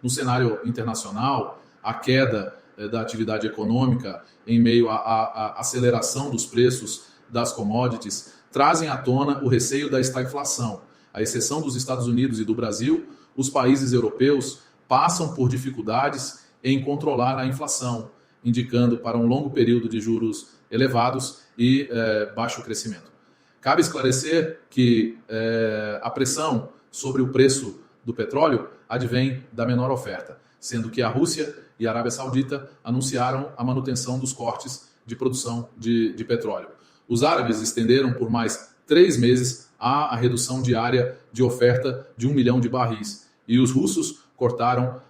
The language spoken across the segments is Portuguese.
no cenário internacional, a queda da atividade econômica em meio à aceleração dos preços das commodities trazem à tona o receio da estagflação. À exceção dos Estados Unidos e do Brasil, os países europeus passam por dificuldades em controlar a inflação, indicando para um longo período de juros elevados e baixo crescimento. Cabe esclarecer que a pressão sobre o preço do petróleo advém da menor oferta, sendo que a Rússia e a Arábia Saudita anunciaram a manutenção dos cortes de produção de petróleo. Os árabes estenderam por mais 3 meses a redução diária de oferta de 1 milhão de barris, e os russos cortaram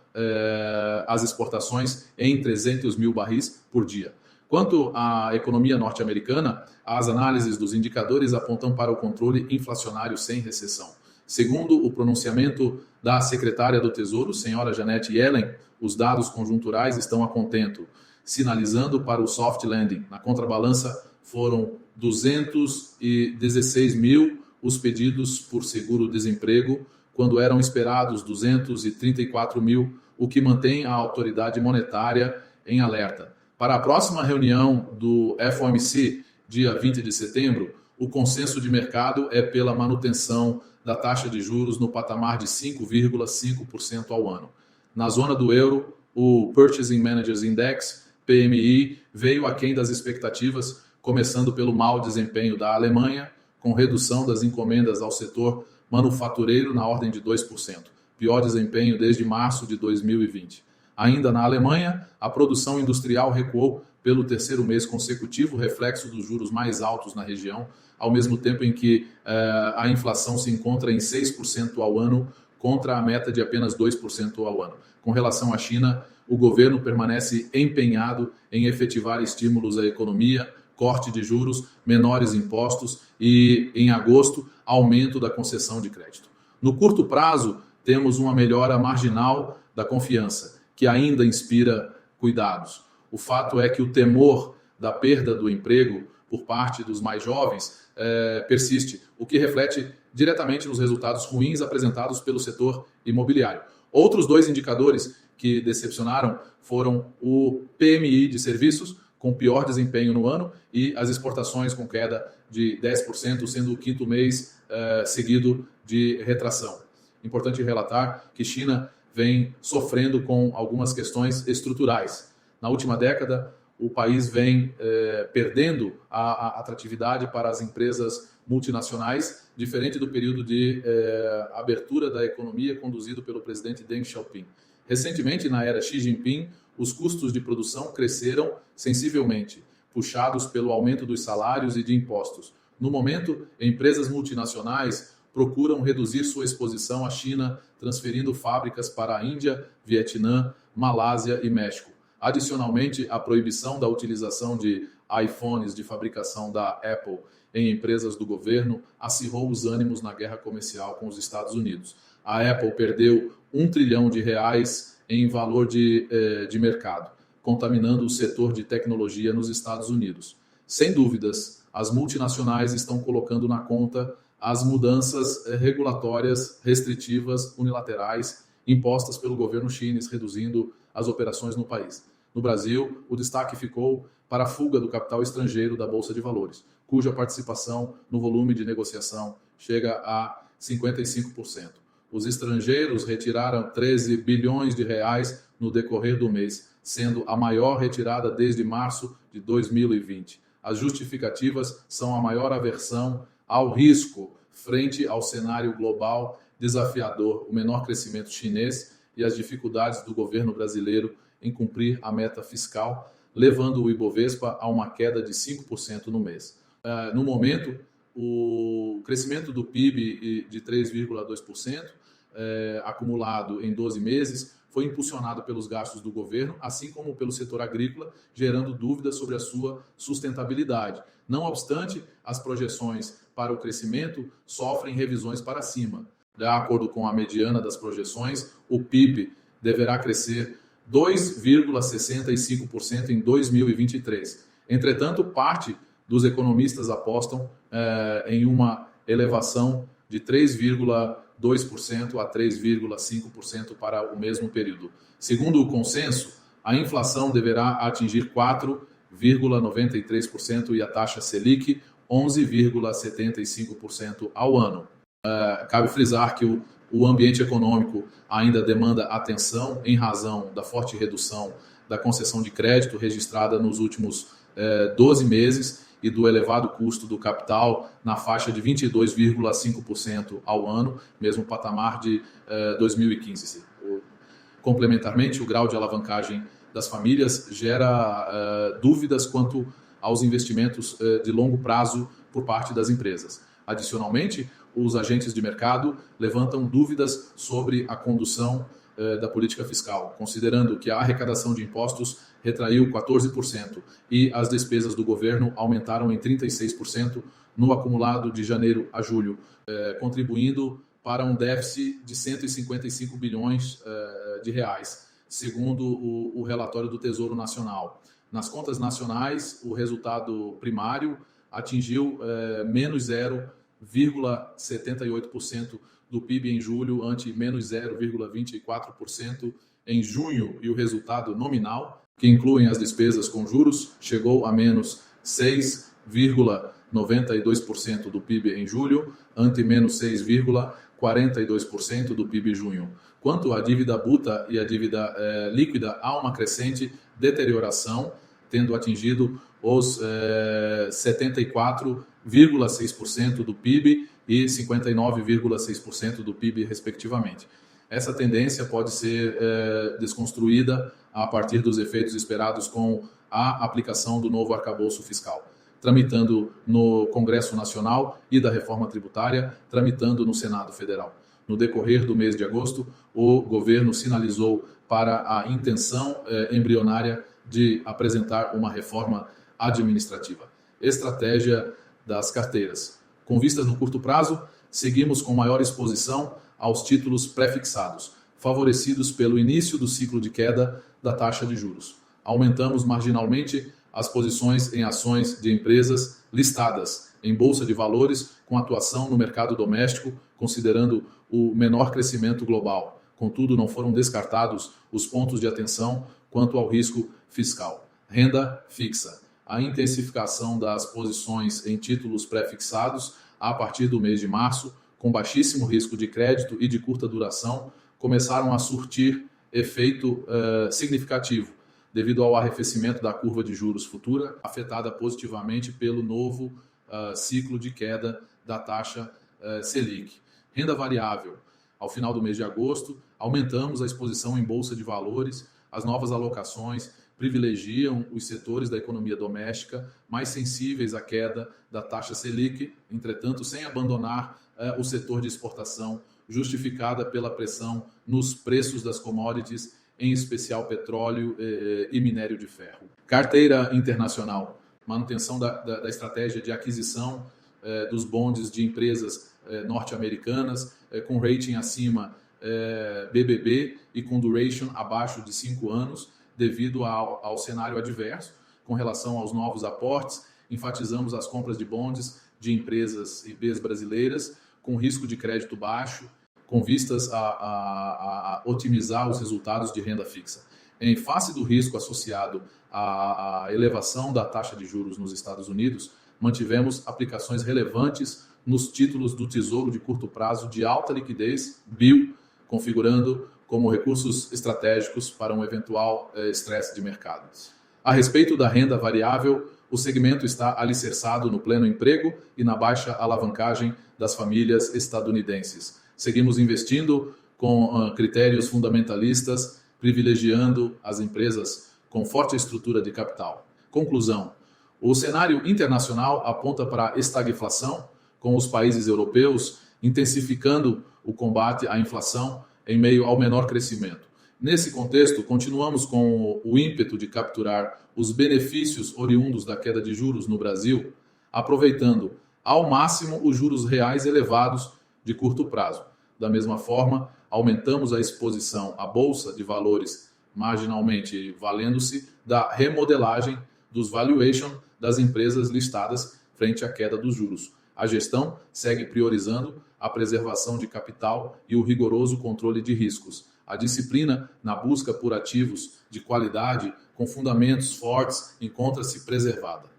as exportações em 300 mil barris por dia. Quanto à economia norte-americana, as análises dos indicadores apontam para o controle inflacionário sem recessão. Segundo o pronunciamento da secretária do Tesouro, senhora Janet Yellen, os dados conjunturais estão a contento, sinalizando para o soft landing. Na contrabalança, foram 216 mil os pedidos por seguro-desemprego, quando eram esperados 234 mil, o que mantém a autoridade monetária em alerta. Para a próxima reunião do FOMC, dia 20 de setembro, o consenso de mercado é pela manutenção da taxa de juros no patamar de 5,5% ao ano. Na zona do euro, o Purchasing Managers Index, PMI, veio aquém das expectativas, começando pelo mau desempenho da Alemanha, com redução das encomendas ao setor manufatureiro na ordem de 2%, pior desempenho desde março de 2020. Ainda na Alemanha, a produção industrial recuou pelo 3º mês consecutivo, reflexo dos juros mais altos na região, ao mesmo tempo em que a inflação se encontra em 6% ao ano, contra a meta de apenas 2% ao ano. Com relação à China, o governo permanece empenhado em efetivar estímulos à economia, corte de juros, menores impostos e, em agosto, aumento da concessão de crédito. No curto prazo, temos uma melhora marginal da confiança, que ainda inspira cuidados. O fato é que o temor da perda do emprego por parte dos mais jovens persiste, o que reflete diretamente nos resultados ruins apresentados pelo setor imobiliário. Outros 2 indicadores que decepcionaram foram o PMI de serviços, com pior desempenho no ano, e as exportações com queda de 10%, sendo o 5º mês seguido de retração. Importante relatar que China vem sofrendo com algumas questões estruturais. Na última década, o país vem perdendo a atratividade para as empresas multinacionais, diferente do período de abertura da economia conduzido pelo presidente Deng Xiaoping. Recentemente, na era Xi Jinping, os custos de produção cresceram sensivelmente, puxados pelo aumento dos salários e de impostos. No momento, empresas multinacionais procuram reduzir sua exposição à China, transferindo fábricas para a Índia, Vietnã, Malásia e México. Adicionalmente, a proibição da utilização de iPhones de fabricação da Apple em empresas do governo acirrou os ânimos na guerra comercial com os Estados Unidos. A Apple perdeu R$1 trilhão em valor de mercado, contaminando o setor de tecnologia nos Estados Unidos. Sem dúvidas, as multinacionais estão colocando na conta as mudanças regulatórias restritivas unilaterais impostas pelo governo chinês, reduzindo as operações no país. No Brasil, o destaque ficou para a fuga do capital estrangeiro da Bolsa de Valores, cuja participação no volume de negociação chega a 55%. Os estrangeiros retiraram 13 bilhões de reais no decorrer do mês, sendo a maior retirada desde março de 2020. As justificativas são a maior aversão ao risco frente ao cenário global desafiador, o menor crescimento chinês e as dificuldades do governo brasileiro em cumprir a meta fiscal, levando o Ibovespa a uma queda de 5% no mês. No momento, o crescimento do PIB de 3,2%, acumulado em 12 meses, foi impulsionado pelos gastos do governo, assim como pelo setor agrícola, gerando dúvidas sobre a sua sustentabilidade. Não obstante, as projeções para o crescimento sofrem revisões para cima. De acordo com a mediana das projeções, o PIB deverá crescer 2,65% em 2023. Entretanto, parte dos economistas apostam em uma elevação de 3,1% 2% a 3,5% para o mesmo período. Segundo o consenso, a inflação deverá atingir 4,93% e a taxa Selic 11,75% ao ano. Cabe frisar que o ambiente econômico ainda demanda atenção em razão da forte redução da concessão de crédito registrada nos últimos 12 meses e do elevado custo do capital na faixa de 22,5% ao ano, mesmo patamar de 2015. Complementarmente, o grau de alavancagem das famílias gera dúvidas quanto aos investimentos de longo prazo por parte das empresas. Adicionalmente, os agentes de mercado levantam dúvidas sobre a condução da política fiscal, considerando que a arrecadação de impostos retraiu 14% e as despesas do governo aumentaram em 36% no acumulado de janeiro a julho, contribuindo para um déficit de 155 bilhões de reais, segundo o relatório do Tesouro Nacional. Nas contas nacionais, o resultado primário atingiu menos 0,78% do PIB em julho, ante menos 0,24% em junho, e o resultado nominal, que incluem as despesas com juros, chegou a menos 6,92% do PIB em julho, ante menos 6,42% do PIB em junho. Quanto à dívida bruta e à dívida líquida, há uma crescente deterioração, tendo atingido os 74,6% do PIB e 59,6% do PIB, respectivamente. Essa tendência pode ser desconstruída a partir dos efeitos esperados com a aplicação do novo arcabouço fiscal, tramitando no Congresso Nacional, e da reforma tributária, tramitando no Senado Federal. No decorrer do mês de agosto, o governo sinalizou para a intenção embrionária de apresentar uma reforma administrativa. Estratégia das carteiras. Com vistas no curto prazo, seguimos com maior exposição aos títulos pré-fixados, favorecidos pelo início do ciclo de queda da taxa de juros. Aumentamos marginalmente as posições em ações de empresas listadas em bolsa de valores com atuação no mercado doméstico, considerando o menor crescimento global. Contudo, não foram descartados os pontos de atenção quanto ao risco fiscal. Renda fixa. A intensificação das posições em títulos pré-fixados a partir do mês de março, com baixíssimo risco de crédito e de curta duração, começaram a surtir efeito significativo, devido ao arrefecimento da curva de juros futura, afetada positivamente pelo novo ciclo de queda da taxa Selic. Renda variável. Ao final do mês de agosto, aumentamos a exposição em bolsa de valores. As novas alocações privilegiam os setores da economia doméstica mais sensíveis à queda da taxa Selic, entretanto, sem abandonar o setor de exportação, justificada pela pressão nos preços das commodities, em especial petróleo e minério de ferro. Carteira internacional. Manutenção da estratégia de aquisição dos bondes de empresas norte-americanas, com rating acima BBB e com duration abaixo de 5 anos, devido ao cenário adverso. Com relação aos novos aportes, enfatizamos as compras de bondes de empresas IBs brasileiras com risco de crédito baixo, com vistas a otimizar os resultados de renda fixa. Em face do risco associado à elevação da taxa de juros nos Estados Unidos, mantivemos aplicações relevantes nos títulos do Tesouro de curto prazo de alta liquidez, BIL, configurando como recursos estratégicos para um eventual estresse de mercado. A respeito da renda variável, o segmento está alicerçado no pleno emprego e na baixa alavancagem das famílias estadunidenses. Seguimos investindo com critérios fundamentalistas, privilegiando as empresas com forte estrutura de capital. Conclusão: o cenário internacional aponta para a estagflação, com os países europeus intensificando o combate à inflação em meio ao menor crescimento. Nesse contexto, continuamos com o ímpeto de capturar os benefícios oriundos da queda de juros no Brasil, aproveitando ao máximo os juros reais elevados de curto prazo. Da mesma forma, aumentamos a exposição à Bolsa de Valores marginalmente, valendo-se da remodelagem dos valuation das empresas listadas frente à queda dos juros. A gestão segue priorizando a preservação de capital e o rigoroso controle de riscos. A disciplina na busca por ativos de qualidade com fundamentos fortes encontra-se preservada.